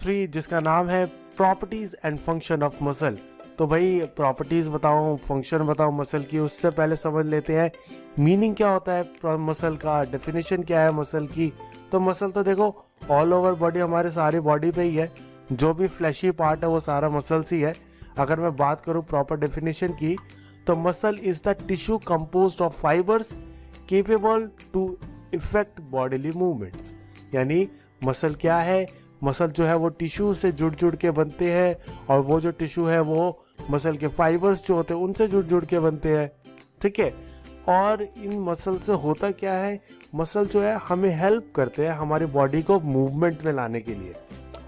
3 जिसका नाम है properties and function of muscle. तो भाई प्रॉपर्टीज बताऊं, फंक्शन बताऊं मसल की, उससे पहले समझ लेते हैं मीनिंग क्या होता है मसल का, डेफिनेशन क्या है मसल की। तो मसल तो देखो ऑल ओवर बॉडी, हमारे सारी बॉडी पे ही है, जो भी फ्लैशी पार्ट है वो सारा मसल्स ही है। अगर मैं बात करूं प्रॉपर डेफिनेशन की, तो muscle is the tissue composed of fibres capable to effect bodily movements. यानी मसल क्या है, मसल जो है वो टिश्यू से जुड़ के बनते हैं, और वो जो टिश्यू है वो मसल के फाइबर्स जो होते हैं उनसे जुड़ के बनते हैं, ठीक है। और इन मसल से होता क्या है, मसल जो है हमें हेल्प करते हैं हमारी बॉडी को मूवमेंट में लाने के लिए।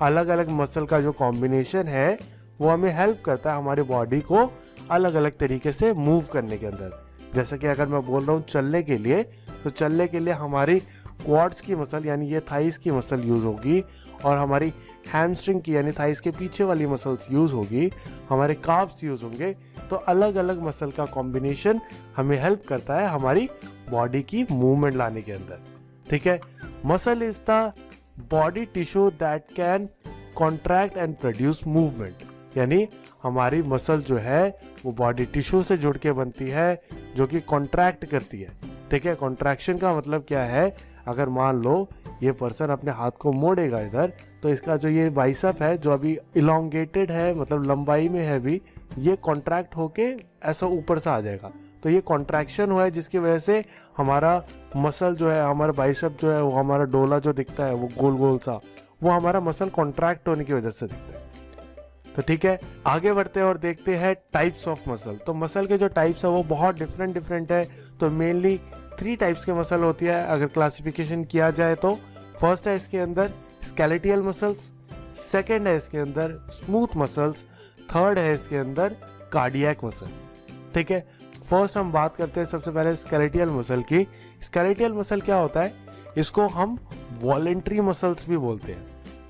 अलग अलग मसल का जो कॉम्बिनेशन है वो हमें हेल्प करता है हमारी बॉडी को अलग अलग तरीके से मूव करने के अंदर। जैसे कि अगर मैं बोल रहा हूँ चलने के लिए, तो चलने के लिए हमारी क्वाड्स की मसल यानी ये थाइस की मसल यूज़ होगी, और हमारी हैमस्ट्रिंग की यानी थाइस के पीछे वाली मसल्स यूज़ होगी, हमारे काफ्स यूज़ होंगे। तो अलग अलग मसल का कॉम्बिनेशन हमें हेल्प करता है हमारी बॉडी की मूवमेंट लाने के अंदर, ठीक है। Muscle is the body tissue that can contract and produce movement. यानी हमारी मसल जो है वो बॉडी टिश्यू से जुड़ के बनती है, जो कि कॉन्ट्रैक्ट करती है, ठीक है। कॉन्ट्रैक्शन का मतलब क्या है, अगर मान लो ये पर्सन अपने हाथ को मोड़ेगा इधर, तो इसका जो ये बाइसेप है जो अभी इलोंगेटेड है, मतलब लंबाई में है अभी, ये कॉन्ट्रैक्ट होके ऐसा ऊपर से आ जाएगा। तो ये कॉन्ट्रैक्शन हुआ है जिसकी वजह से हमारा मसल जो है, हमारा बाइसेप जो है, वो हमारा डोला जो दिखता है वो गोल गोल सा, वो हमारा मसल कॉन्ट्रैक्ट होने की वजह से दिखता है। तो ठीक है, आगे बढ़ते हैं और देखते हैं टाइप्स ऑफ मसल। तो मसल के जो टाइप्स है वो बहुत डिफरेंट है। तो मेनली 3 टाइप्स के मसल होती है अगर क्लासिफिकेशन किया जाए तो। फर्स्ट है इसके अंदर स्केलेटल मसल्स, सेकंड है इसके अंदर स्मूथ मसल्स, थर्ड है इसके अंदर कार्डियक मसल, ठीक है। फर्स्ट हम बात करते हैं सबसे पहले स्केलेटल मसल की। स्केलेटल मसल क्या होता है, इसको हम वॉलेंट्री मसल्स भी बोलते हैं,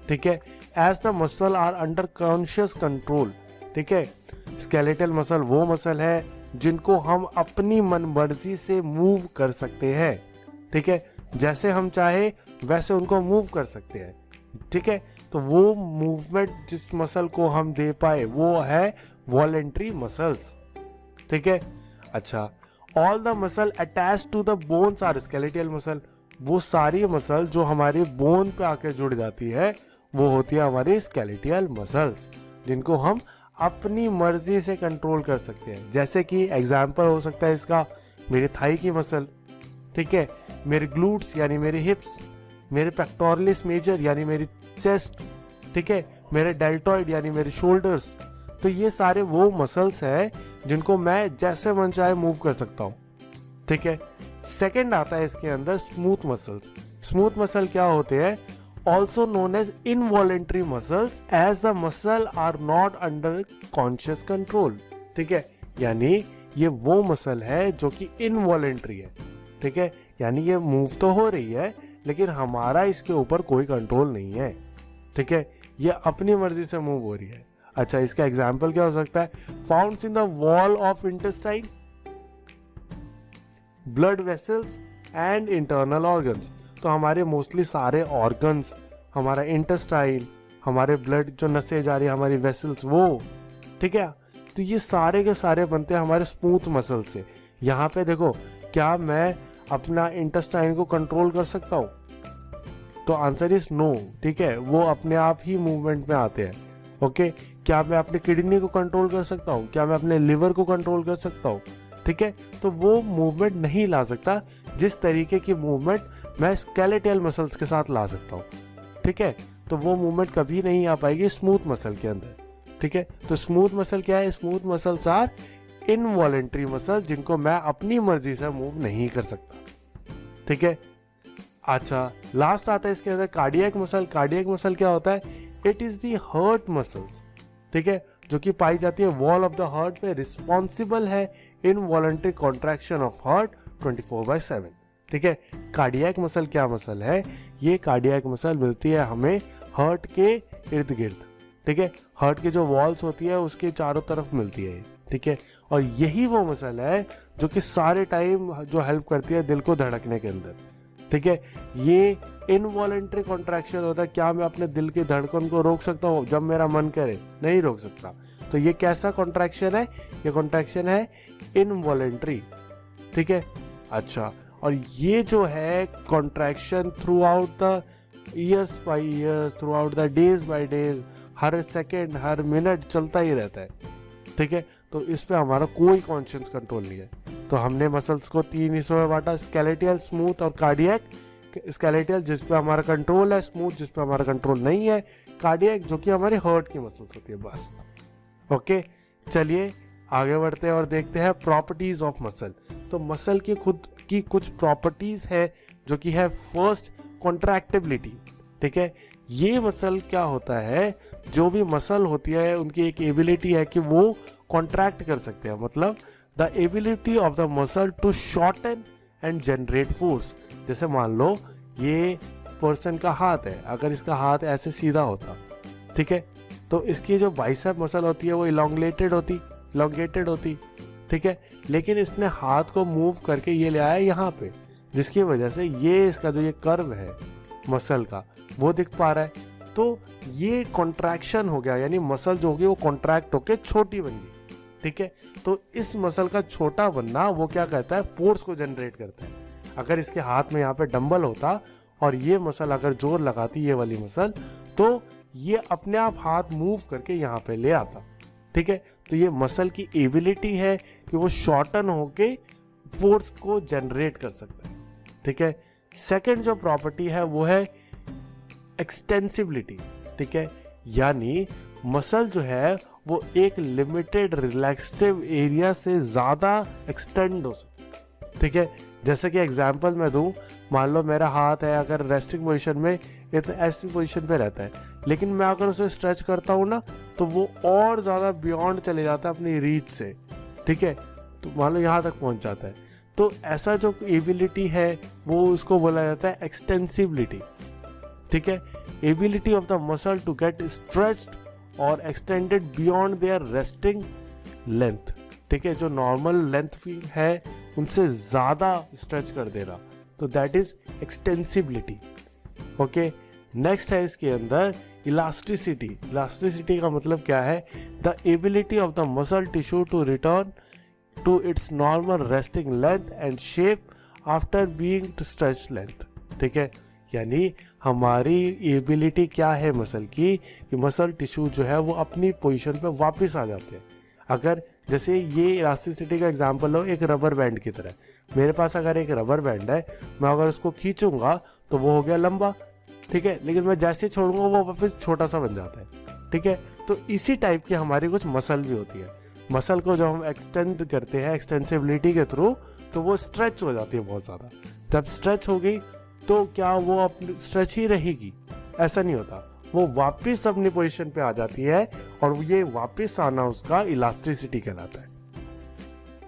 ठीक है। As the muscle are under conscious control, ठीक है। स्केलेटल मसल वो मसल है जिनको हम अपनी मन मर्जी से मूव कर सकते हैं, ठीक है। जैसे हम चाहे वैसे उनको मूव कर सकते हैं, ठीक है। तो वो मूवमेंट जिस मसल को हम दे पाए वो है वॉलेंट्री मसल्स, ठीक है। अच्छा, all the muscle attach to the bones are skeletal muscle. वो सारी मसल जो हमारी बोन पे आके जुड़ जाती है वो होती है हमारी स्केलेटल मसल्स, जिनको हम अपनी मर्जी से कंट्रोल कर सकते हैं। जैसे कि एग्जाम्पल हो सकता है इसका मेरे थाई की मसल, ठीक है, मेरे ग्लूट्स यानी मेरे हिप्स, मेरे पेक्टोरलिस मेजर यानी मेरी चेस्ट, ठीक है, मेरे डेल्टॉइड यानी मेरे शोल्डर्स। तो ये सारे वो मसल्स हैं जिनको मैं जैसे मन चाहे मूव कर सकता हूँ, ठीक है। सेकंड आता है इसके अंदर स्मूथ मसल्स। स्मूथ मसल क्या होते हैं, also known as involuntary muscles as the muscle are not under conscious control, ठीक है। यानी ये वो मसल है जो कि इनवॉलेंट्री है, ठीक है। यानी ये मूव तो हो रही है लेकिन हमारा इसके ऊपर कोई कंट्रोल नहीं है, ठीक है। ये अपनी मर्जी से मूव हो रही है। अच्छा, इसका एग्जाम्पल क्या हो सकता है, founts in the wall of intestine, blood vessels and internal organs. तो हमारे मोस्टली सारे ऑर्गन्स, हमारा इंटेस्टाइन, हमारे ब्लड जो नसें जा रही है, हमारी वेसल्स, वो, ठीक है। तो ये सारे के सारे बनते हैं हमारे स्मूथ मसल से। यहाँ पे देखो, क्या मैं अपना इंटेस्टाइन को कंट्रोल कर सकता हूँ? तो आंसर इज नो, ठीक है। वो अपने आप ही मूवमेंट में आते हैं, ओके। क्या मैं अपने किडनी को कंट्रोल कर सकता हूँ? क्या मैं अपने लिवर को कंट्रोल कर सकता हूँ? ठीक है। तो वो मूवमेंट नहीं ला सकता जिस तरीके की मूवमेंट मैं स्केलेटल मसल्स के साथ ला सकता हूँ, ठीक है। तो वो मूवमेंट कभी नहीं आ पाएगी स्मूथ मसल के अंदर, ठीक है। तो स्मूथ मसल क्या है, smooth muscles are involuntary muscle जिनको मैं अपनी मर्जी से मूव नहीं कर सकता, ठीक है। अच्छा, लास्ट आता है इसके अंदर कार्डियक मसल। कार्डियक मसल क्या होता है, it is the heart muscles, ठीक है, जो कि पाई जाती है वॉल ऑफ द हार्ट पे, रिस्पॉन्सिबल है इनवॉलेंट्री कॉन्ट्रैक्शन ऑफ हार्ट 24/7, ठीक है। कार्डियक मसल क्या मसल है, ये कार्डियक मसल मिलती है हमें हार्ट के इर्द गिर्द, ठीक है। हार्ट की जो वॉल्स होती है उसके चारों तरफ मिलती है, ठीक है। और यही वो मसल है जो कि सारे टाइम जो हेल्प करती है दिल को धड़कने के अंदर, ठीक है। ये इनवॉलेंट्री कॉन्ट्रैक्शन होता है। क्या मैं अपने दिल की धड़कन को रोक सकता हूँ जब मेरा मन करे? नहीं रोक सकता। तो ये कैसा कॉन्ट्रैक्शन है? ये कॉन्ट्रैक्शन है इनवॉलेंट्री, ठीक है। अच्छा, और ये जो है contraction through out the years by years, through out the days by days, her second her minute चलता ही रहता है, ठीक है। तो इस पे हमारा कोई कॉन्शियस कंट्रोल नहीं है। तो हमने मसल्स को 3 हिस्सों में बांटा, स्केलेटल, स्मूथ और कार्डियक। स्केलेटल जिस पे हमारा कंट्रोल है, स्मूथ जिस पे हमारा कंट्रोल नहीं है, कार्डियक जो कि हमारे हार्ट की मसल्स होती है, बस। ओके, चलिए आगे बढ़ते हैं और देखते हैं प्रॉपर्टीज ऑफ मसल। तो मसल की खुद की कुछ प्रॉपर्टीज है जो कि है फर्स्ट कॉन्ट्रैक्टिबिलिटी, ठीक है। ये मसल क्या होता है, जो भी मसल होती है उनकी एक एबिलिटी है कि वो कॉन्ट्रैक्ट कर सकते हैं, मतलब the ability of the muscle to shorten and generate force. जैसे मान लो ये पर्सन का हाथ है, अगर इसका हाथ ऐसे सीधा होता, ठीक है, तो इसकी जो बाइसेप मसल होती है वो इलोंगेटेड होती, ठीक है। लेकिन इसने हाथ को मूव करके ये ले आया यहाँ पे, जिसकी वजह से ये इसका जो ये कर्व है मसल का वो दिख पा रहा है। तो ये कॉन्ट्रैक्शन हो गया, यानी मसल जो होगी वो कॉन्ट्रैक्ट होके छोटी बन गई, ठीक है। तो इस मसल का छोटा बनना वो क्या करता है, फोर्स को जनरेट करता है। अगर इसके हाथ में यहाँ पे डंबल होता और ये मसल अगर जोर लगाती, ये वाली मसल, तो ये अपने आप हाथ मूव करके यहाँ पे ले आता, ठीक है। तो ये मसल की एबिलिटी है कि वो शॉर्टन होके फोर्स को जनरेट कर सकता है, ठीक है। सेकंड जो प्रॉपर्टी है वो है एक्सटेंसिबिलिटी, ठीक है। यानी मसल जो है वो एक लिमिटेड रिलैक्सिव एरिया से ज़्यादा एक्सटेंड हो सकता है, ठीक है। जैसे कि एग्जांपल मैं दूं, मान लो मेरा हाथ है अगर रेस्टिंग पोजीशन में ऐसी पोजीशन पे रहता है, लेकिन मैं अगर उसे स्ट्रेच करता हूँ ना तो वो और ज़्यादा बियॉन्ड चले जाता है अपनी रीच से, ठीक है। तो मान लो यहाँ तक पहुँच जाता है। तो ऐसा जो एबिलिटी है वो उसको बोला जाता है एक्सटेंसिबिलिटी, ठीक है। Ability of the muscle to get stretched और extended beyond their resting length, ठीक है। जो नॉर्मल लेंथ है उनसे ज़्यादा स्ट्रेच कर देना, तो that is extensibility. Okay, next है इसके अंदर इलास्टिसिटी। इलास्टिसिटी का मतलब क्या है, the ability of the muscle tissue to return to its normal resting length and shape after being stretch length, ठीक है। यानी हमारी एबिलिटी क्या है मसल की, कि मसल टिश्यू जो है वो अपनी पोजीशन पे वापस आ जाते हैं। अगर जैसे ये इलास्टिसिटी का एग्जांपल लो एक रबर बैंड की तरह, मेरे पास अगर एक रबर बैंड है, मैं अगर उसको खींचूंगा तो वो हो गया लंबा, ठीक है, लेकिन मैं जैसे छोड़ूंगा वो वापस छोटा सा बन जाता है, ठीक है। तो इसी टाइप की हमारी कुछ मसल भी होती है। मसल को जब हम एक्सटेंड करते हैं एक्सटेंसिबिलिटी के थ्रू, तो वो स्ट्रेच हो जाती है बहुत ज़्यादा। जब स्ट्रेच हो गई तो क्या वो अपनी स्ट्रेच ही रहेगी? ऐसा नहीं होता, वो वापस अपनी पोजीशन पे आ जाती है और ये वापस आना उसका इलास्टिसिटी कहलाता है।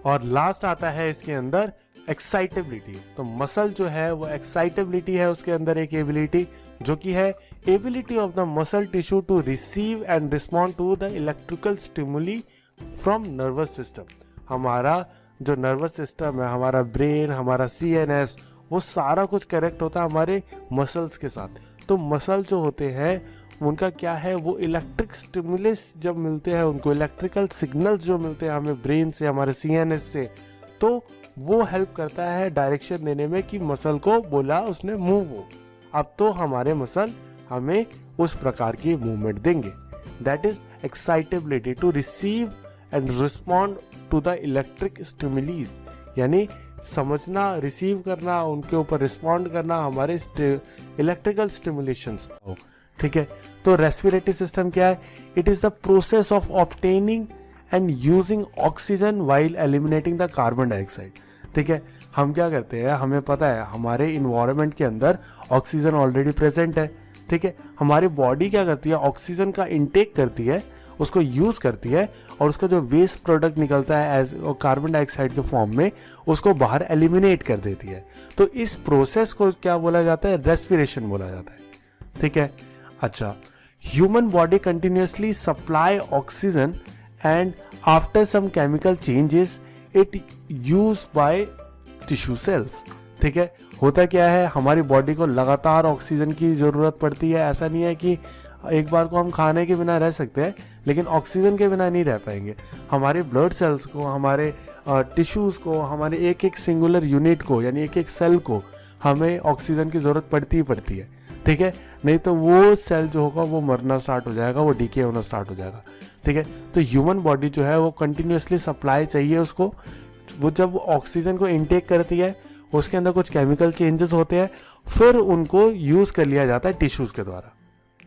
और लास्ट आता है इसके अंदर एक्साइटेबिलिटी। तो मसल जो है वो एक्साइटेबिलिटी है उसके अंदर एक एबिलिटी, जो कि है ability of the muscle tissue to receive and respond to the electrical stimuli from nervous system. हमारा जो नर्वस सिस्टम है, हमारा ब्रेन, हमारा CNS, वो सारा कुछ कनेक्ट होता है हमारे मसल्स के साथ। तो मसल जो होते हैं उनका क्या है, वो इलेक्ट्रिक स्टिमुलस जब मिलते हैं उनको, इलेक्ट्रिकल सिग्नल्स जो मिलते हैं हमें ब्रेन से, हमारे CNS से, तो वो हेल्प करता है डायरेक्शन देने में कि मसल को बोला उसने मूव हो। अब तो हमारे मसल हमें उस प्रकार की मूवमेंट देंगे। That is excitability to receive and respond to the electric stimuli, यानी समझना, रिसीव करना, उनके ऊपर रिस्पॉन्ड करना हमारे इलेक्ट्रिकल स्टिमुलेशंस को, ठीक है। तो रेस्पिरेटरी सिस्टम क्या है? It is the process of obtaining and using oxygen while eliminating the carbon dioxide, ठीक है। हम क्या करते हैं, हमें पता है हमारे इन्वायरमेंट के अंदर ऑक्सीजन ऑलरेडी प्रेजेंट है, ठीक है। हमारी बॉडी क्या करती है, ऑक्सीजन का इंटेक करती है, उसको यूज़ करती है और उसका जो वेस्ट प्रोडक्ट निकलता है एज कार्बन डाइऑक्साइड के फॉर्म में, उसको बाहर एलिमिनेट कर देती है। तो इस प्रोसेस को क्या बोला जाता है? रेस्पिरेशन बोला जाता है, ठीक है। अच्छा, human body continuously supply oxygen and after some chemical changes it use by tissue cells, ठीक है, होता क्या है, हमारी बॉडी को लगातार ऑक्सीजन की ज़रूरत पड़ती है। ऐसा नहीं है कि एक बार को हम खाने के बिना रह सकते हैं, लेकिन ऑक्सीजन के बिना नहीं रह पाएंगे। हमारे ब्लड सेल्स को, हमारे टिश्यूज़ को, हमारे एक एक सिंगुलर यूनिट को, यानी एक एक सेल को हमें ऑक्सीजन की ज़रूरत पड़ती ही पड़ती है। ठीक है, नहीं तो वो सेल जो होगा वो मरना स्टार्ट हो जाएगा, वो डीके होना स्टार्ट हो जाएगा। ठीक है, तो ह्यूमन बॉडी जो है वो कंटिन्यूसली सप्लाई चाहिए उसको। वो जब ऑक्सीजन को इनटेक करती है, उसके अंदर कुछ केमिकल चेंजेस होते हैं, फिर उनको यूज़ कर लिया जाता है टिश्यूज़ के द्वारा।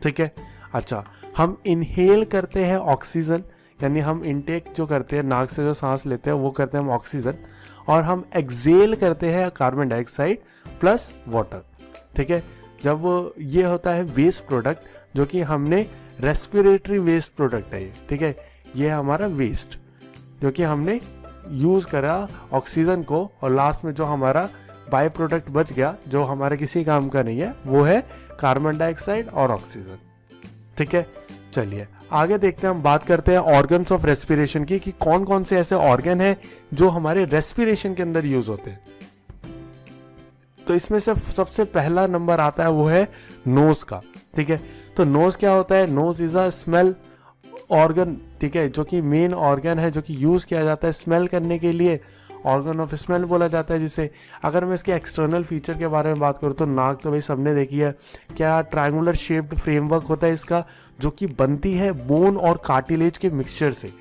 ठीक है, अच्छा, हम इनहेल करते हैं ऑक्सीजन, यानी हम इनटेक जो करते हैं, नाक से जो सांस लेते हैं वो करते हैं हम ऑक्सीजन, और हम एक्सेल करते हैं कार्बन डाइऑक्साइड प्लस वाटर। ठीक है, जब ये होता है वेस्ट प्रोडक्ट, जो कि हमने रेस्पिरेटरी वेस्ट प्रोडक्ट है ये। ठीक है, ये है हमारा वेस्ट जो कि हमने यूज़ करा ऑक्सीजन को, और लास्ट में जो हमारा बाय प्रोडक्ट बच गया जो हमारे किसी काम का नहीं है, वो है कार्बन डाइऑक्साइड और ऑक्सीजन। ठीक है, चलिए आगे देखते हैं, हम बात करते हैं ऑर्गन्स ऑफ रेस्पिरेशन की, कि कौन कौन से ऐसे ऑर्गन हैं जो हमारे रेस्पिरेशन के अंदर यूज होते हैं। तो इसमें से सबसे पहला नंबर आता है वो है नोज का। ठीक है, तो नोज क्या होता है, nose is a smell organ. ठीक है, जो कि मेन ऑर्गन है, जो कि यूज किया जाता है स्मेल करने के लिए, ऑर्गन ऑफ स्मेल बोला जाता है जिसे। अगर मैं इसके एक्सटर्नल फीचर के बारे में बात करूँ तो नाक तो भाई सबने देखी है, क्या ट्रायंगुलर शेप्ड फ्रेमवर्क होता है इसका, जो कि बनती है बोन और कार्टिलेज के मिक्सचर से।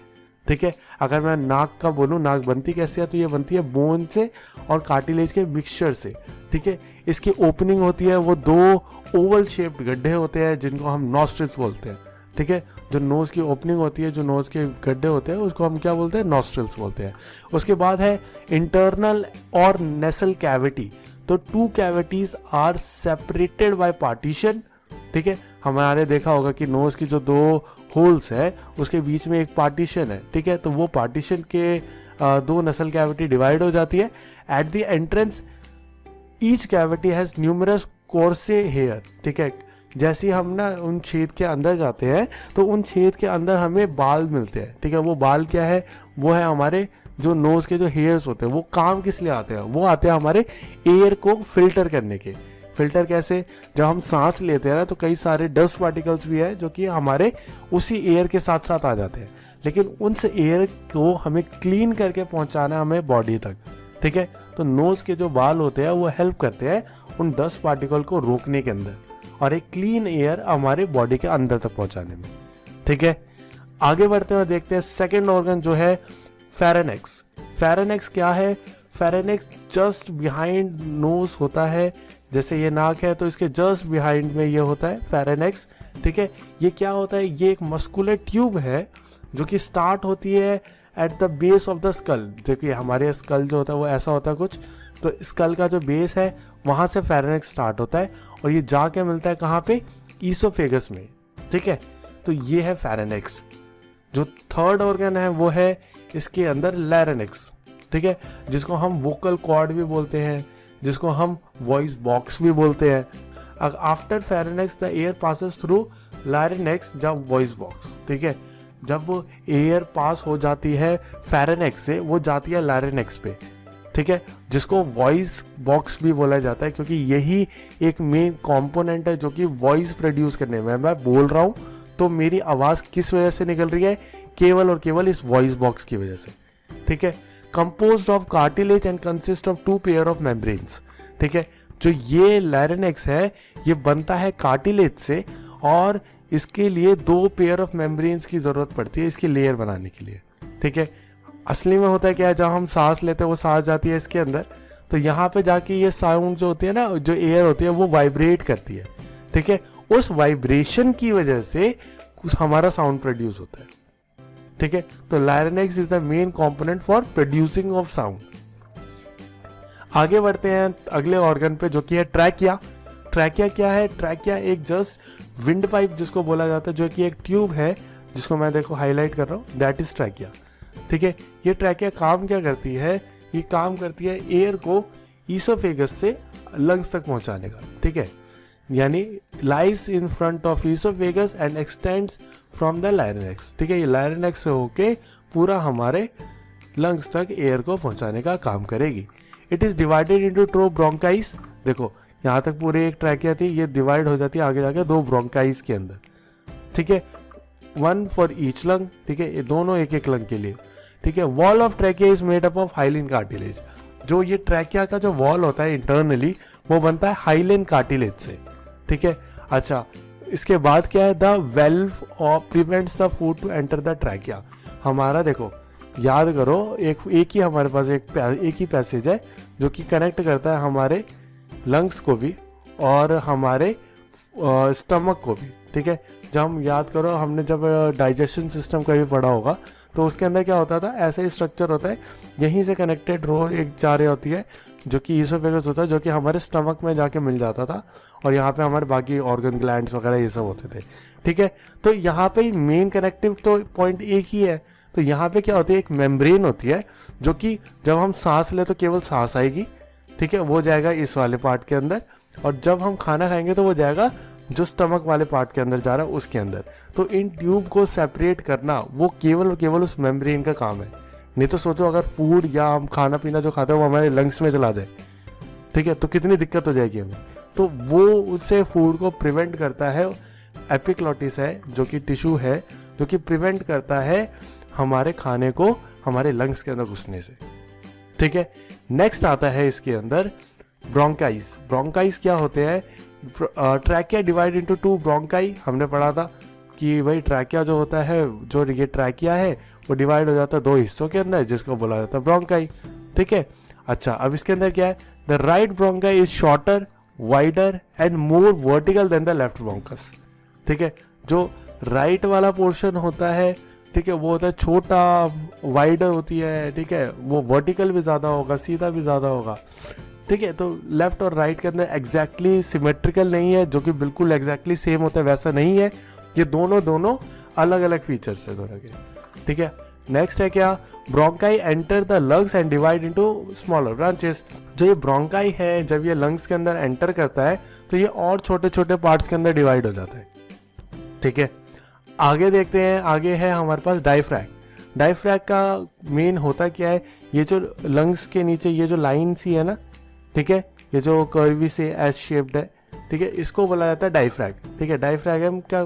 ठीक है, अगर मैं नाक का बोलूँ, नाक बनती कैसे है, तो ये बनती है बोन से और कार्टिलेज के मिक्सचर से। ठीक है, इसकी ओपनिंग होती है, वो 2 ओवल शेप्ड गड्ढे होते हैं जिनको हम नॉस्ट्रिल्स बोलते हैं। ठीक है, जो नोज़ की ओपनिंग होती है, जो नोज़ के गड्ढे होते हैं, उसको हम क्या बोलते हैं, नॉस्ट्रिल्स बोलते हैं। उसके बाद है इंटरनल और नेसल कैविटी। तो 2 cavities are separated by partition. ठीक है, हमारे देखा होगा कि नोज़ की जो 2 होल्स है उसके बीच में एक पार्टीशन है। ठीक है, तो वो पार्टीशन के 2 नसल कैविटी डिवाइड हो जाती है। At the entrance each cavity has numerous कोर्से हेयर। ठीक है, जैसे ही हम ना उन छेद के अंदर जाते हैं तो उन छेद के अंदर हमें बाल मिलते हैं। ठीक है, वो बाल क्या है, वो है हमारे जो नोज के जो हेयर्स होते हैं। वो काम किस लिए आते हैं, वो आते हैं हमारे एयर को फिल्टर करने के। फिल्टर कैसे, जब हम सांस लेते हैं ना तो कई सारे डस्ट पार्टिकल्स भी है जो कि हमारे उसी एयर के साथ साथ आ जाते हैं, लेकिन उनस एयर को हमें क्लीन करके पहुंचाना है हमें बॉडी तक। ठीक है, तो नोज के जो बाल होते हैं वो हेल्प करते हैं उन डस्ट पार्टिकल को रोकने के अंदर और एक क्लीन एयर हमारे बॉडी के अंदर तक पहुंचाने में। ठीक है, आगे बढ़ते हुए देखते हैं सेकंड ऑर्गन जो है फेरेनेक्स। फेरेनेक्स क्या है, फेरेनेक्स जस्ट बिहाइंड नोज होता है। जैसे ये नाक है तो इसके जस्ट बिहाइंड में ये होता है फेरेनेक्स। ठीक है, ये क्या होता है, ये एक मस्कुलर ट्यूब है जो कि स्टार्ट होती है at the base of the skull. देखिए हमारे स्कल जो होता है वो ऐसा होता है कुछ, तो स्कल का जो बेस है वहाँ से फेरेनेक्स स्टार्ट होता है और ये जाके मिलता है कहाँ पे, ईसोफेगस में। ठीक है, तो ये है फेरेनेक्स। जो थर्ड ऑर्गन है वो है इसके अंदर लैरिंक्स। ठीक है, जिसको हम वोकल कॉर्ड भी बोलते हैं, जिसको हम वॉइस बॉक्स भी बोलते हैं। After pharynx the air passes through larynx जब वॉइस बॉक्स। ठीक है, जब वो एयर पास हो जाती है फेरेनेक्स से, वो जाती है लैरिंक्स पे। ठीक है, जिसको वॉइस बॉक्स भी बोला जाता है, क्योंकि यही एक मेन कंपोनेंट है जो कि वॉइस प्रोड्यूस करने में, मैं बोल रहा हूँ तो मेरी आवाज़ किस वजह से निकल रही है, केवल और केवल इस वॉइस बॉक्स की वजह से। ठीक है, composed of cartilage and consist of 2 pair of membranes. ठीक है, जो ये लैरिंक्स है ये बनता है कार्टिलेज से और इसके लिए 2 पेयर ऑफ मेम्ब्रेन्स की ज़रूरत पड़ती है इसकी लेयर बनाने के लिए। ठीक है, असली में होता है क्या है, जब हम सांस लेते हैं वो सांस जाती है इसके अंदर, तो यहाँ पे जाके ये साउंड जो होती है ना, जो एयर होती है वो वाइब्रेट करती है। ठीक है, उस वाइब्रेशन की वजह से कुछ हमारा साउंड प्रोड्यूस होता है। ठीक है, तो larynx is the main component for producing of sound. आगे बढ़ते हैं अगले ऑर्गन पे जो कि है ट्रैकिया। ट्रैकिया क्या है, ट्रैकिया एक जस्ट विंड पाइप जिसको बोला जाता है, जो कि एक ट्यूब है जिसको मैं देखो हाईलाइट कर रहा हूँ, दैट इज ट्रैकिया। ठीक है, ये ट्रैकिया काम क्या करती है, ये काम करती है एयर को ईसोफेगस से लंग्स तक पहुंचाने का। ठीक है, यानी lies in front of oesophagus and extends from the larynx. ठीक है, ये लैरिंक्स से होके पूरा हमारे लंग्स तक एयर को पहुंचाने का काम करेगी। It is divided into 2 bronchi. देखो यहाँ तक पूरी एक ट्रैकिया थी, ये डिवाइड हो जाती है आगे जाके 2 ब्रोंकाइज के अंदर, ठीक है, 1 फॉर ईच लंग, ठीक है, ये दोनों एक एक लंग के लिए, ठीक है। Wall of trachea is made up of hyaline cartilage. जो ये ट्रैकिया का जो वॉल होता है इंटरनली वो बनता है हाइलिन कार्टिलेज से, ठीक है। अच्छा, इसके बाद क्या है, the valve of prevents the food to enter the trachea. हमारा देखो याद करो, एक ही हमारे पास एक ही पैसेज है जो कि कनेक्ट करता है हमारे लंग्स को भी और हमारे स्टमक को भी, ठीक है। जब हम याद करो, हमने जब डाइजेशन सिस्टम का भी पढ़ा होगा तो उसके अंदर क्या होता था, ऐसा ही स्ट्रक्चर होता है, यहीं से कनेक्टेड रो एक जा रही होती है जो कि ईसोफेगस होता है, जो कि हमारे स्टमक में जाके मिल जाता था और यहाँ पे हमारे बाकी ऑर्गन ग्लैंड्स वगैरह ये सब होते थे, ठीक है। तो यहाँ पे मेन कनेक्टिव तो पॉइंट एक ही है। तो यहाँ पे क्या होती है, एक मेम्ब्रेन होती है जो कि जब हम सांस ले तो केवल सांस आएगी, ठीक है, वो जाएगा इस वाले पार्ट के अंदर, और जब हम खाना खाएंगे तो वो जाएगा जो स्टमक वाले पार्ट के अंदर जा रहा है उसके अंदर। तो इन ट्यूब को सेपरेट करना वो केवल और केवल उस मेम्ब्रेन का काम है। नहीं तो सोचो अगर फूड या हम खाना पीना जो खाते हैं वो हमारे लंग्स में चला जाए, ठीक है, तो कितनी दिक्कत हो जाएगी हमें। तो वो उससे फूड को प्रिवेंट करता है, एपिग्लॉटिस है जो कि टिश्यू है जो कि प्रिवेंट करता है हमारे खाने को हमारे लंग्स के अंदर घुसने से, ठीक है। नेक्स्ट आता है इसके अंदर ब्रोंकाइज। ब्रोंकाइज क्या होते हैं, ट्रैकिया डिवाइड इनटू 2 ब्रोंकाई। हमने पढ़ा था कि भाई ट्रैकिया जो होता है, जो ये ट्रैकिया है वो डिवाइड हो जाता है 2 हिस्सों के अंदर जिसको बोला जाता है ब्रोंकाई, ठीक है। अच्छा, अब इसके अंदर क्या है, the right bronchi is shorter, wider and more vertical than the left bronchus, ठीक है। जो राइट वाला पोर्शन होता है, ठीक है, वो होता है छोटा, वाइडर होती है, ठीक है, वो वर्टिकल भी ज़्यादा होगा, सीधा भी ज़्यादा होगा, ठीक है। तो लेफ्ट और राइट के अंदर एग्जैक्टली सिमेट्रिकल नहीं है, जो कि बिल्कुल एग्जैक्टली सेम होता है वैसा नहीं है, ये दोनों अलग अलग फीचर्स है दोनों के, ठीक है। नेक्स्ट है क्या, bronchi enter the lungs and divide into smaller branches. जो ये ब्रोंकाई है जब ये लंग्स के अंदर एंटर करता है तो ये और छोटे छोटे पार्ट्स के अंदर डिवाइड हो जाता है, ठीक है। आगे देखते हैं, आगे है हमारे पास डायफ्रैग। डायफ्रैग का मेन होता क्या है, ये जो लंग्स के नीचे ये जो लाइन सी है ना, ठीक है, ये जो कर्वी से एस शेप्ड है, ठीक है, इसको बोला जाता है डायफ्रैग, ठीक है। डायफ्रैगम का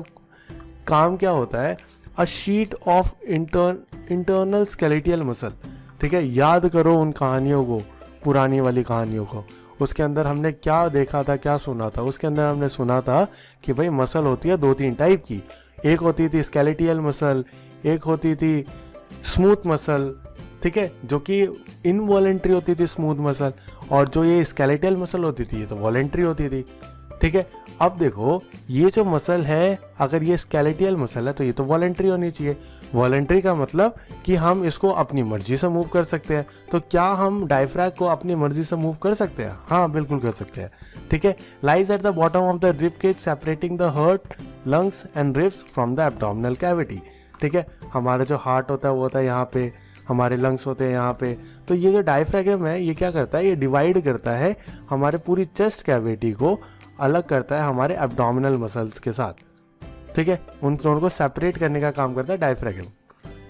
काम क्या होता है, a sheet of internal skeletal muscle, ठीक है। याद करो उन कहानियों को, पुरानी वाली कहानियों को, उसके अंदर हमने क्या देखा था, क्या सुना था। उसके अंदर हमने सुना था कि भाई मसल होती है 2-3 टाइप की, एक होती थी स्केलेटल मसल, एक होती थी स्मूथ मसल, ठीक है, जो कि इनवॉलेंट्री होती थी स्मूथ मसल, और जो ये स्केलेटल मसल होती थी ये तो वॉलेंट्री होती थी, ठीक है। अब देखो ये जो मसल है, अगर ये स्केलेटल मसल है तो ये तो वॉलेंट्री होनी चाहिए। वॉलेंट्री का मतलब कि हम इसको अपनी मर्जी से मूव कर सकते हैं। तो क्या हम डायफ्रैग को अपनी मर्जी से मूव कर सकते हैं? हाँ, बिल्कुल कर सकते हैं, ठीक है। Lies at the bottom of the rib cage separating the heart, lungs and ribs from the abdominal cavity, ठीक है। हमारा जो हार्ट होता है वो होता है यहाँ पे, हमारे लंग्स होते हैं यहाँ पे। तो ये जो डायफ्रैगम है ये क्या करता है, ये डिवाइड करता है हमारे पूरी चेस्ट कैविटी को, अलग करता है हमारे एब्डोमिनल मसल्स के साथ, ठीक है। उन दोनों को सेपरेट करने का काम करता है डायफ्रैगम,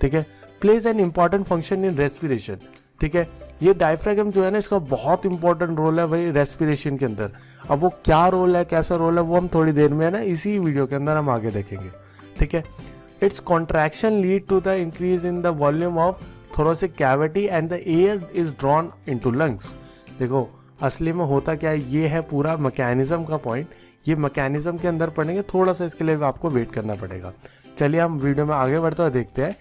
ठीक है। Plays an important function in respiration, ठीक है। ये डायफ्रैगम जो है ना, इसका बहुत इंपॉर्टेंट रोल है भाई रेस्पिरेशन के अंदर। अब वो क्या रोल है, कैसा रोल है, वो हम थोड़ी देर में है ना इसी वीडियो के अंदर हम आगे देखेंगे, ठीक है। Its contraction lead to the increase in the volume of thoracic cavity and the air is drawn into lungs. देखो असली में होता क्या है, ये है पूरा मैकेनिज्म का पॉइंट। ये मैकेनिज्म के अंदर पढ़ेंगे, थोड़ा सा इसके लिए आपको वेट करना पड़ेगा। चलिए हम वीडियो में आगे बढ़ते हुए देखते हैं।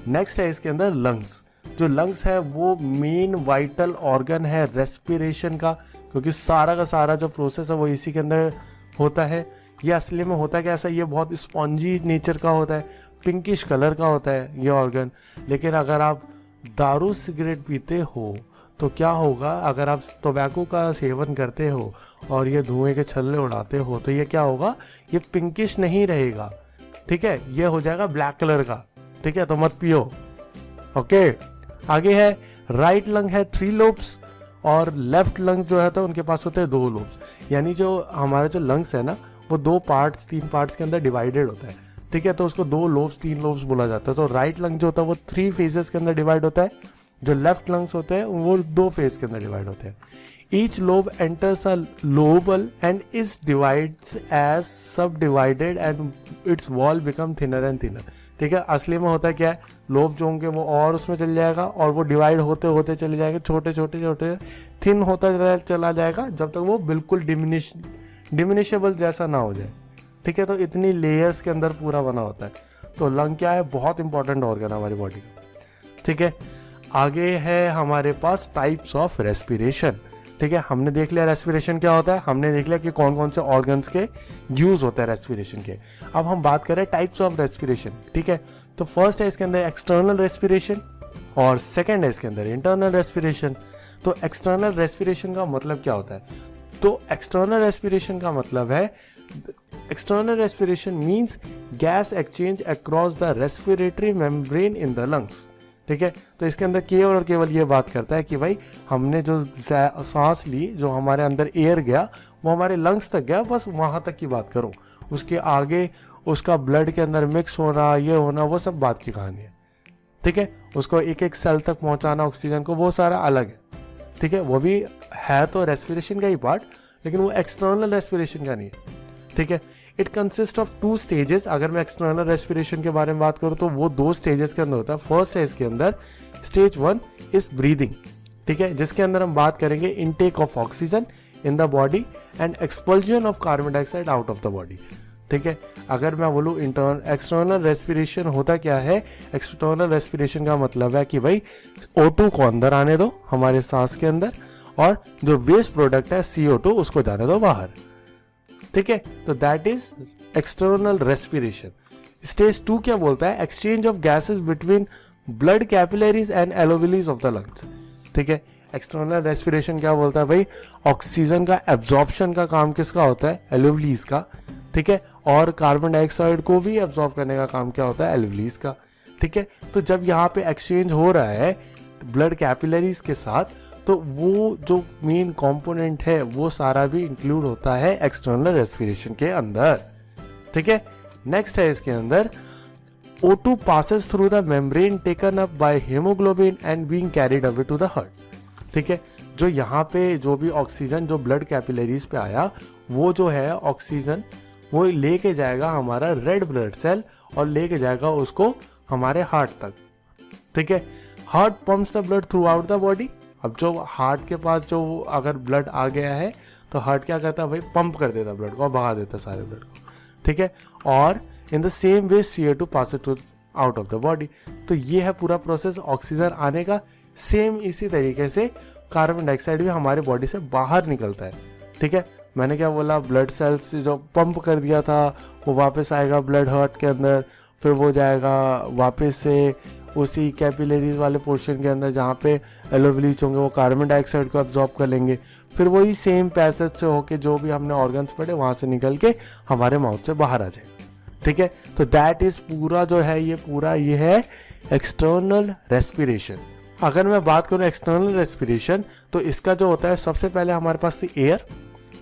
नेक्स्ट है इसके अंदर लंग्स। जो लंग्स है वो मेन वाइटल ऑर्गन है रेस्पिरेशन का, क्योंकि सारा का सारा जो प्रोसेस है वो इसी के अंदर होता है। ये असली में होता कैसा, ये बहुत स्पॉन्जी नेचर का होता है, पिंकिश कलर का होता है ये ऑर्गन। लेकिन अगर आप दारू सिगरेट पीते हो तो क्या होगा, अगर आप टोबैको का सेवन करते हो और ये धुएं के छल्ले उड़ाते हो तो ये क्या होगा, ये पिंकिश नहीं रहेगा, ठीक है, ये हो जाएगा ब्लैक कलर का, ठीक है। तो मत पियो, ओके। आगे है राइट लंग है 3 लोब्स और लेफ्ट लंग जो है तो उनके पास होते हैं 2 लोब्स। यानी जो हमारे जो लंग्स है ना वो 2 पार्ट्स 3 पार्ट्स के अंदर डिवाइडेड होता है, ठीक है। तो उसको 2 लोब्स 3 लोब्स बोला जाता है। तो राइट लंग जो होता है वो 3 फेजेस के अंदर डिवाइड होता है। जो लेफ्ट लंग्स होते हैं वो 2 फेज के अंदर डिवाइड होते हैं. Each lobe enters a lobule and is divides as subdivided and its wall become thinner and thinner. ठीक है, असली में होता क्या है, लोब जो होंगे वो और उसमें चल जाएगा और वो डिवाइड होते होते चले जाएंगे, छोटे छोटे छोटे थिन होता चला जाएगा जब तक वो बिल्कुल डिमिनिशेबल जैसा ना हो जाए. ठीक है, तो इतनी लेयर्स के अंदर पूरा बना होता है. तो लंग क्या है, बहुत इंपॉर्टेंट ऑर्गन है हमारी बॉडी का. ठीक है, आगे है हमारे पास टाइप्स ऑफ रेस्पिरेशन. ठीक है, हमने देख लिया रेस्पिरेशन क्या होता है, हमने देख लिया कि कौन कौन से ऑर्गन्स के यूज होते हैं रेस्पिरेशन के. अब हम बात करें टाइप्स ऑफ रेस्पिरेशन. ठीक है, तो फर्स्ट है इसके अंदर एक्सटर्नल रेस्पिरेशन और सेकंड है इसके अंदर इंटरनल रेस्पिरेशन. तो एक्सटर्नल रेस्पिरेशन का मतलब क्या होता है, तो एक्सटर्नल रेस्पिरेशन का मतलब है, external respiration means gas exchange across the respiratory membrane in the lungs. ठीक है, तो इसके अंदर केवल और केवल ये बात करता है कि भाई हमने जो सांस ली, जो हमारे अंदर एयर गया वो हमारे लंग्स तक गया, बस वहाँ तक की बात करो. उसके आगे उसका ब्लड के अंदर मिक्स होना, ये होना, वो सब बात की कहानी है. ठीक है, उसको एक एक सेल तक पहुँचाना ऑक्सीजन को, वो सारा अलग है. ठीक है, वो भी है तो रेस्पिरेशन का ही पार्ट, लेकिन वो एक्सटर्नल रेस्पिरेशन का नहीं है. ठीक है, इट कंसिस्ट ऑफ 2 स्टेजेस. अगर मैं एक्सटर्नल रेस्पिरेशन के बारे में बात करूँ तो वो 2 स्टेजेस के अंदर होता है. फर्स्ट है इसके अंदर स्टेज 1 इज ब्रीदिंग. ठीक है, जिसके अंदर हम बात करेंगे intake of oxygen in the body and expulsion of carbon dioxide out of the body. ठीक है, अगर मैं बोलूँ एक्सटर्नल रेस्पिरेशन होता क्या है, एक्सटर्नल रेस्पिरेशन का मतलब है कि भाई O2 को अंदर आने दो हमारे सांस के अंदर, और जो वेस्ट प्रोडक्ट है CO2 उसको जाने दो बाहर. ठीक है, तो that is external respiration. Stage 2 क्या बोलता है, exchange of gases between blood capillaries and alveoli of the lungs. ठीक है, एक्सटर्नल रेस्पिरेशन क्या बोलता है भाई, ऑक्सीजन का एब्जॉर्प्शन का काम किसका होता है, एलोविलीज का. ठीक है, और कार्बन डाइऑक्साइड को भी एब्जॉर्ब करने का काम क्या होता है, एलोविलीज का. ठीक है, तो जब यहाँ पे एक्सचेंज हो रहा है ब्लड कैपिलरीज के साथ, तो वो जो मेन कंपोनेंट है वो सारा भी इंक्लूड होता है एक्सटर्नल रेस्पिरेशन के अंदर. ठीक है, नेक्स्ट है इसके अंदर O2 passes through the membrane taken up by hemoglobin and being carried away to the heart. ठीक है, जो यहाँ पे जो भी ऑक्सीजन जो ब्लड कैपिलरीज पे आया, वो जो है ऑक्सीजन वो लेके जाएगा हमारा रेड ब्लड सेल और लेके जाएगा उसको हमारे हार्ट तक. ठीक है, heart pumps the blood through out the body. अब जो हार्ट के पास जो अगर ब्लड आ गया है तो हार्ट क्या करता है भाई, पंप कर देता ब्लड को, भगा देता सारे ब्लड को. ठीक है, और in the same way CO2 pass out of the body. तो ये है पूरा प्रोसेस ऑक्सीजन आने का. सेम इसी तरीके से कार्बन डाइऑक्साइड भी हमारे बॉडी से बाहर निकलता है. ठीक है, मैंने क्या बोला, ब्लड सेल्स जो पंप कर दिया था वो वापस आएगा ब्लड हार्ट के अंदर, फिर वो जाएगा वापस से उसी कैपिलरीज वाले पोर्शन के अंदर जहाँ पे एलोविलीज होंगे, वो कार्बन डाइऑक्साइड को अब्जॉर्ब कर लेंगे, फिर वही सेम पैसेज से होके जो भी हमने ऑर्गन्स पढ़े वहाँ से निकल के हमारे माउथ से बाहर आ जाए. ठीक है, तो दैट इज पूरा जो है ये है एक्सटर्नल रेस्पिरेशन. अगर मैं बात करूँ एक्सटर्नल रेस्पिरेशन, तो इसका जो होता है, सबसे पहले हमारे पास थी एयर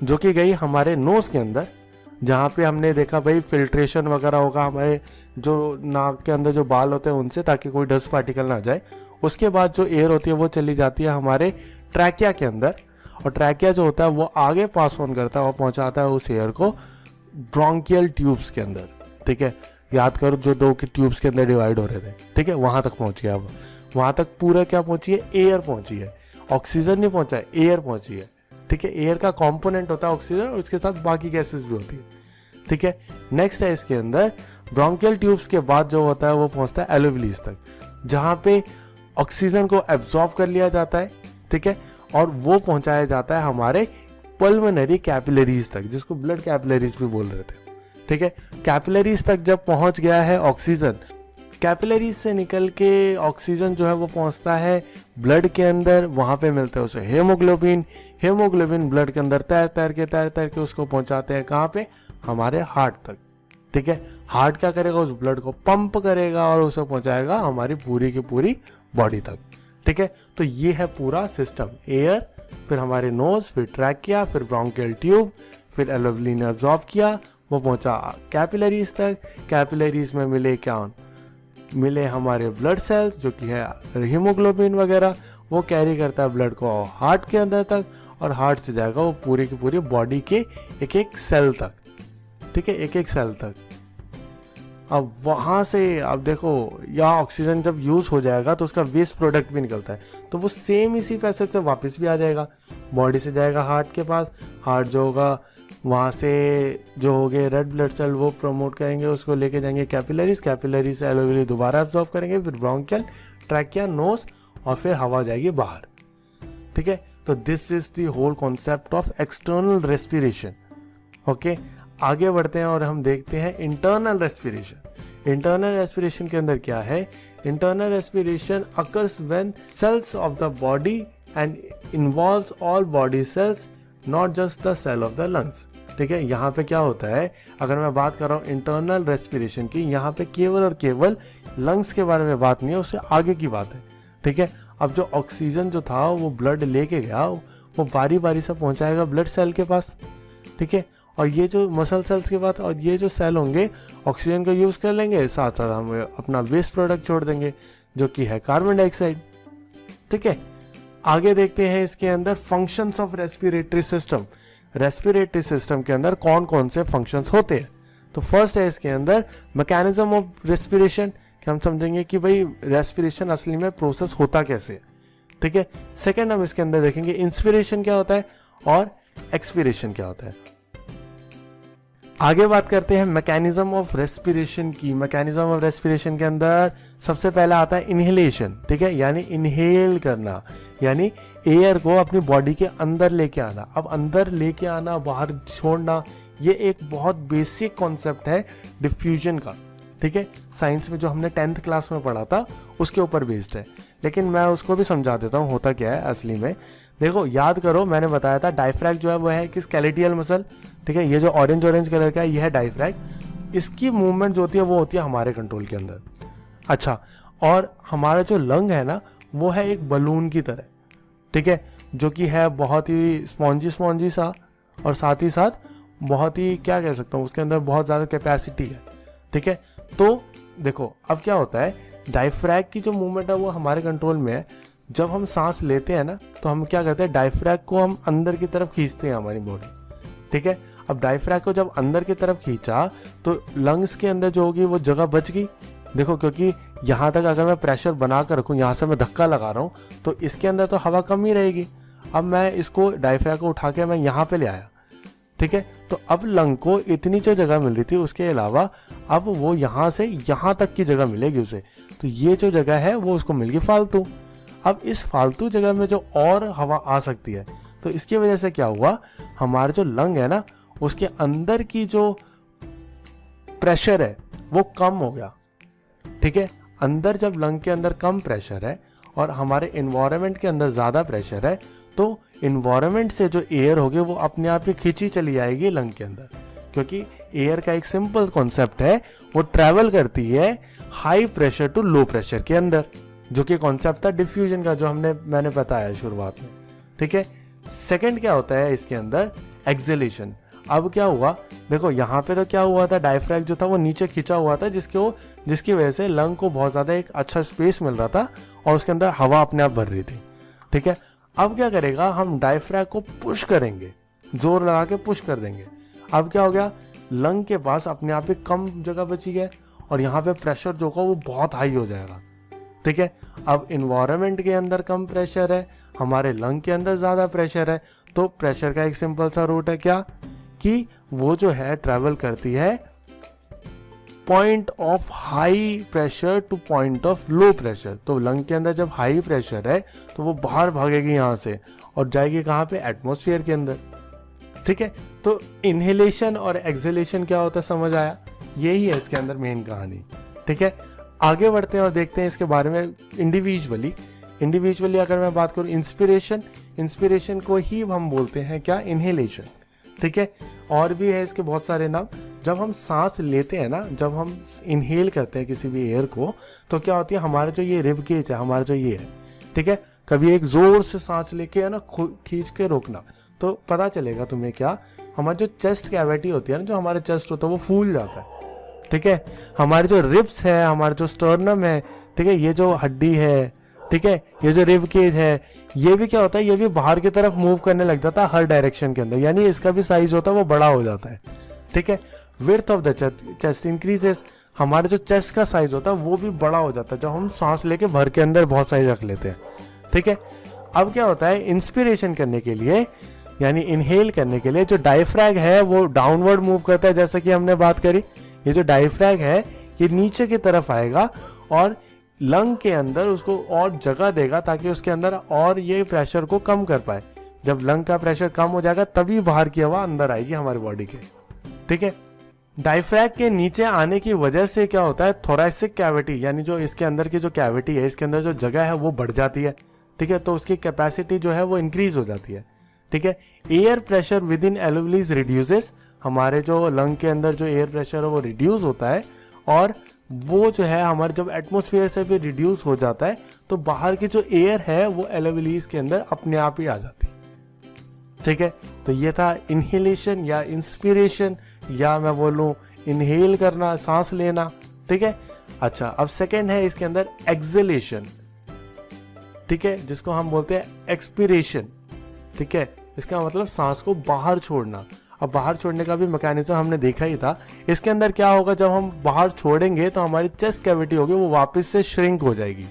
जो कि गई हमारे नोज के अंदर, जहाँ पे हमने देखा भाई फिल्ट्रेशन वगैरह होगा हमारे जो नाक के अंदर जो बाल होते हैं उनसे, ताकि कोई डस्ट पार्टिकल ना जाए. उसके बाद जो एयर होती है वो चली जाती है हमारे ट्रैकिया के अंदर, और ट्रैकिया जो होता है वो आगे पास ऑन करता है और पहुँचाता है उस एयर को ब्रोंकियल ट्यूब्स के अंदर. ठीक है, याद करो जो 2 के ट्यूब्स के अंदर डिवाइड हो रहे थे. ठीक है, वहाँ तक पहुँच गया. अब वहाँ तक पूरा क्या पहुँची है, एयर पहुँची है, ऑक्सीजन नहीं पहुँचा है, एयर पहुँची है. ठीक है, एयर का कंपोनेंट होता है ऑक्सीजन और उसके साथ बाकी गैसेस भी होती है. ठीक है, नेक्स्ट है इसके अंदर ब्रोंकियल ट्यूब्स के बाद जो होता है वो पहुंचता है एलोविलीज तक, जहाँ पे ऑक्सीजन को एब्जॉर्ब कर लिया जाता है. ठीक है, और वो पहुंचाया जाता है हमारे पल्मोनरी कैपिलरीज तक, जिसको ब्लड कैपिलरीज भी बोल रहे थे. ठीक है, कैपिलरीज तक जब पहुंच गया है ऑक्सीजन, कैपिलरीज से निकल के ऑक्सीजन जो है वो पहुंचता है ब्लड के अंदर, वहाँ पे मिलता है उसे हेमोग्लोबिन. हेमोग्लोबिन ब्लड के अंदर तैर के उसको पहुंचाते हैं कहाँ पे, हमारे हार्ट तक. ठीक है, हार्ट क्या करेगा, उस ब्लड को पंप करेगा और उसे पहुंचाएगा हमारी पूरी की पूरी बॉडी तक. ठीक है, तो ये है पूरा सिस्टम. एयर, फिर हमारे नोज, फिर ट्रैकिया, फिर ब्रोंकियल ट्यूब, फिर एलोविली ने अब्जॉर्ब किया, वो पहुंचा कैपिलरीज तक. कैपिलरीज में मिले क्या, मिले हमारे ब्लड सेल्स जो कि है हीमोग्लोबिन वगैरह, वो कैरी करता है ब्लड को हार्ट के अंदर तक, और हार्ट से जाएगा वो पूरी की पूरी बॉडी के एक एक सेल तक, ठीक है, एक एक सेल तक। अब वहाँ से अब देखो यहाँ ऑक्सीजन जब यूज़ हो जाएगा तो उसका वेस्ट प्रोडक्ट भी निकलता है, तो वो सेम इसी पैसेज से वापस भी आ जाएगा, बॉडी से जाएगा हार्ट के पास, हार्ट जो होगा वहाँ से जो हो गए रेड ब्लड सेल वो प्रमोट करेंगे, उसको लेके जाएंगे कैपिलरीज, कैपिलरी से एलोवेली दोबारा एब्जॉर्व करेंगे, फिर ब्रोंकियल, ट्रैकिया, नोज, और फिर हवा जाएगी बाहर, ठीक है। तो this is the whole concept of external respiration. Okay, आगे बढ़ते हैं और हम देखते हैं इंटरनल रेस्पिरेशन। इंटरनल रेस्पिरेशन के अंदर क्या है? Internal respiration occurs when cells of the body and involves all body cells, not just the cell of the lungs, ठीक है। यहाँ पे क्या होता है, अगर मैं बात कर रहा हूँ इंटरनल रेस्पिरेशन की, यहाँ पे केवल और केवल लंग्स के बारे में बात नहीं है, उससे आगे की बात है, ठीक है। अब जो ऑक्सीजन जो था वो ब्लड लेके गया, वो बारी बारी से पहुंचाएगा ब्लड सेल के पास, ठीक है। और ये जो मसल सेल्स के बाद और ये जो सेल होंगे ऑक्सीजन का यूज़ कर लेंगे, साथ साथ हम अपना वेस्ट प्रोडक्ट छोड़ देंगे जो कि है कार्बन डाइऑक्साइड, ठीक है। आगे देखते हैं इसके अंदर functions of respiratory system. Respiratory system के अंदर कौन कौन से फंक्शंस होते हैं? तो फर्स्ट है इसके अंदर मैकेनिज्म ऑफ रेस्पिरेशन, कि हम समझेंगे कि भाई रेस्पिरेशन असली में प्रोसेस होता कैसे है, ठीक है। सेकेंड हम इसके अंदर देखेंगे इंस्पिरेशन क्या होता है और एक्सपिरेशन क्या होता है। आगे बात करते हैं मैकेनिज्म ऑफ रेस्पिरेशन की। मैकेनिज्म ऑफ रेस्पिरेशन के अंदर सबसे पहला आता है इनहेलेशन, ठीक है, यानी इनहेल करना, यानी एयर को अपनी बॉडी के अंदर लेके आना। अब अंदर लेके आना, बाहर छोड़ना, ये एक बहुत बेसिक कॉन्सेप्ट है डिफ्यूजन का, ठीक है। साइंस में जो हमने 10th क्लास में पढ़ा था उसके ऊपर बेस्ड है, लेकिन मैं उसको भी समझा देता हूँ होता क्या है असली में। देखो याद करो, मैंने बताया था डायफ्रैग जो है वो है कि स्केलेटियल मसल, ठीक है। ये जो ऑरेंज कलर का है ये है डायफ्रैग। इसकी मूवमेंट जो होती है वो होती है हमारे कंट्रोल के अंदर। अच्छा, और हमारा जो लंग है ना वो है एक बलून की तरह, ठीक है, जो कि है बहुत ही स्पॉन्जी सा, और साथ ही साथ बहुत ही क्या कह सकता हूँ, उसके अंदर बहुत ज़्यादा कैपेसिटी है, ठीक है। तो देखो अब क्या होता है, डायफ्रैग की जो मूवमेंट है वो हमारे कंट्रोल में है। जब हम सांस लेते हैं ना तो हम क्या करते हैं, डायफ्रैग को हम अंदर की तरफ खींचते हैं हमारी बॉडी, ठीक है। अब डायफ्रैग को जब अंदर की तरफ खींचा तो लंग्स के अंदर जो होगी वो जगह बच गई। देखो क्योंकि यहाँ तक अगर मैं प्रेशर बना कर रखूँ, यहाँ से मैं धक्का लगा रहा हूँ तो इसके अंदर तो हवा कम ही रहेगी। अब मैं इसको डायफ्रैग को उठा के मैं यहाँ पे ले आया, ठीक है, तो अब लंग को इतनी जो जगह मिल रही थी उसके अलावा अब वो यहाँ से यहाँ तक की जगह मिलेगी उसे, तो ये जो जगह है वो उसको मिल गई फालतू। अब इस फालतू जगह में जो और हवा आ सकती है, तो इसकी वजह से क्या हुआ, हमारा जो लंग है ना उसके अंदर की जो प्रेशर है वो कम हो गया, ठीक है। अंदर जब लंग के अंदर कम प्रेशर है और हमारे इन्वायरमेंट के अंदर ज़्यादा प्रेशर है, तो इन्वायरमेंट से जो एयर होगी वो अपने आप ही खींची चली आएगी लंग के अंदर, क्योंकि एयर का एक सिंपल कॉन्सेप्ट है, वो ट्रैवल करती है high pressure to low pressure के अंदर, जो कि कॉन्सेप्ट था डिफ्यूजन का जो मैंने बताया शुरुआत में, ठीक है। सेकंड क्या होता है इसके अंदर, एक्सेलेशन। अब क्या हुआ, देखो यहाँ पे तो क्या हुआ था, डायफ्रैग जो था वो नीचे खींचा हुआ था जिसकी वजह से लंग को बहुत ज़्यादा एक अच्छा स्पेस मिल रहा था और उसके अंदर हवा अपने आप भर रही थी, ठीक है। अब क्या करेगा, हम डायफ्रैग को पुश करेंगे, जोर लगा के पुश कर देंगे। अब क्या हो गया, लंग के पास अपने आप ही कम जगह बची है और यहाँ पे प्रेशर जो होगा वो बहुत हाई हो जाएगा, ठीक है। अब इन्वायरमेंट के अंदर कम प्रेशर है, हमारे लंग के अंदर ज़्यादा प्रेशर है, तो प्रेशर का एक सिंपल सा रूट है क्या, कि वो जो है ट्रैवल करती है point of high pressure two point of low pressure. तो लंग के अंदर जब हाई प्रेशर है तो वो बाहर भागेगी यहाँ से और जाएगी कहाँ पे, एटमॉस्फेयर के अंदर, ठीक है। तो इनहेलेशन और एक्सहेलेशन क्या होता है समझ आया, यही है इसके अंदर मेन कहानी, ठीक है। आगे बढ़ते हैं और देखते हैं इसके बारे में इंडिविजुअली अगर मैं बात करूँ, इंस्पिरेशन को ही हम बोलते हैं क्या, इनहेलेशन, ठीक है। और भी है इसके बहुत सारे नाम। जब हम सांस लेते हैं ना, जब हम इनहेल करते हैं किसी भी एयर को, तो क्या होती है, हमारा जो ये रिब केज है, हमारा जो ये है, ठीक है, कभी एक जोर से सांस लेके है ना खींच के रोकना, तो पता चलेगा तुम्हें क्या, हमारी जो चेस्ट कैविटी होती है ना, जो हमारा चेस्ट होता है वो फूल जाता है, ठीक है। हमारे जो रिब्स है, हमारे जो स्टर्नम है, ठीक है, ये जो हड्डी है, ठीक है, ये जो रिब केज है, ये भी क्या होता है, ये भी बाहर की तरफ मूव करने लग जाता है हर डायरेक्शन के अंदर, यानी इसका भी साइज होता है वो बड़ा हो जाता है। ठीक है। Width of the chest increases, हमारे जो चेस्ट का साइज होता है वो भी बड़ा हो जाता है जब हम सांस लेके भर के अंदर बहुत साइज रख लेते हैं। ठीक है। अब क्या होता है, इंस्पिरेशन करने के लिए यानी इनहेल करने के लिए जो डायफ्रैग है वो डाउनवर्ड मूव करता है, जैसा कि हमने बात करी। ये जो डायफ्रैग है ये नीचे की तरफ आएगा और लंग के अंदर उसको और जगह देगा ताकि उसके अंदर और ये प्रेशर को कम कर पाए। जब लंग का प्रेशर कम हो जाएगा तभी बाहर की हवा अंदर आएगी हमारी बॉडी के। ठीक है। डायफ्रैग के नीचे आने की वजह से क्या होता है, थोरैसिक कैविटी यानी जो इसके अंदर की जो कैविटी है, इसके अंदर जो जगह है वो बढ़ जाती है। ठीक है। तो उसकी कैपेसिटी जो है वो इंक्रीज हो जाती है। ठीक है। Air pressure with in alveoli reduces, हमारे जो लंग के अंदर जो एयर प्रेशर है वो रिड्यूस होता है और वो जो है हमारे जब एटमॉस्फेयर से भी रिड्यूस हो जाता है तो बाहर की जो एयर है वो एल्वेओलीज के अंदर अपने आप ही आ जाती है। ठीक है। तो ये था इनहेलेशन या इंस्पिरेशन, या मैं बोलूं इनहेल करना, सांस लेना। ठीक है। अच्छा, अब सेकंड है इसके अंदर एक्सहेलेशन। ठीक है, जिसको हम बोलते हैं एक्सपीरेशन। ठीक है, इसका मतलब सांस को बाहर छोड़ना। अब बाहर छोड़ने का भी मैकेनिज्म हमने देखा ही था। इसके अंदर क्या होगा, जब हम बाहर छोड़ेंगे तो हमारी चेस्ट कैविटी होगी वो वापस से श्रिंक हो जाएगी।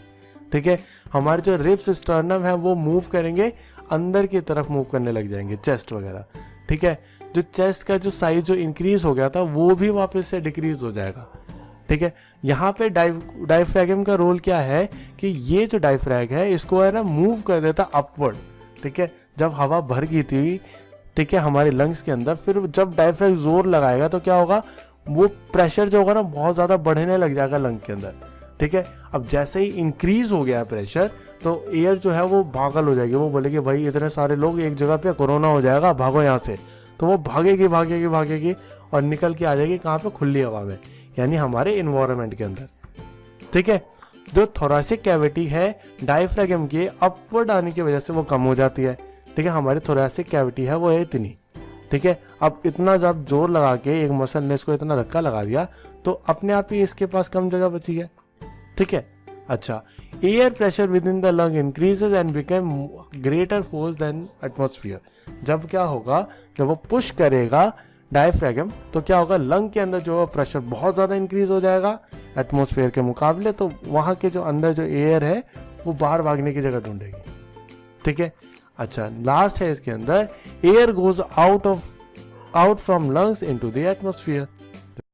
ठीक है। हमारे जो रिब्स स्टर्नम है वो मूव करेंगे, अंदर की तरफ मूव करने लग जाएंगे, चेस्ट वगैरह। ठीक है। जो चेस्ट का जो साइज जो इंक्रीज हो गया था वो भी वापस से डिक्रीज हो जाएगा। ठीक है। यहाँ पे डायफ्रैगम का रोल क्या है कि ये जो डायफ्रैग है इसको है ना मूव कर देता अपवर्ड। ठीक है। जब हवा भर गई थी, ठीक है, हमारे लंग्स के अंदर, फिर जब डायफ्रैग जोर लगाएगा तो क्या होगा, वो प्रेशर जो होगा ना बहुत ज्यादा बढ़ने लग जाएगा लंग के अंदर। ठीक है। अब जैसे ही इंक्रीज हो गया प्रेशर तो एयर जो है वो पागल हो जाएगी, वो बोलेगी भाई इतने सारे लोग एक जगह पे, कोरोना हो जाएगा, भागो यहाँ से। तो वो भागेगी भागेगी भागेगी और निकल के आ जाएगी कहाँ पे, खुली हवा में, यानी हमारे इन्वायरमेंट के अंदर। ठीक है। जो थोरैसिक कैविटी है डायफ्रैगम के अपवर्ड आने की वजह से वो कम हो जाती है। ठीक है। हमारी थोरैसिक कैविटी है वो है इतनी। ठीक है। अब इतना जब जोर लगा के एक मसल ने इसको इतना धक्का लगा दिया तो अपने आप ही इसके पास कम जगह बची है। ठीक है। अच्छा, air pressure within the lung increases and become greater force than atmosphere. जब क्या होगा, जब वो पुश करेगा डायफ्रैगम तो क्या होगा, लंग के अंदर जो प्रेशर बहुत ज़्यादा इंक्रीज हो जाएगा एटमॉस्फेयर के मुकाबले, तो वहाँ के जो अंदर जो एयर है वो बाहर भागने की जगह ढूंढेगी। ठीक है। अच्छा, लास्ट है इसके अंदर, air goes out from lungs into the atmosphere.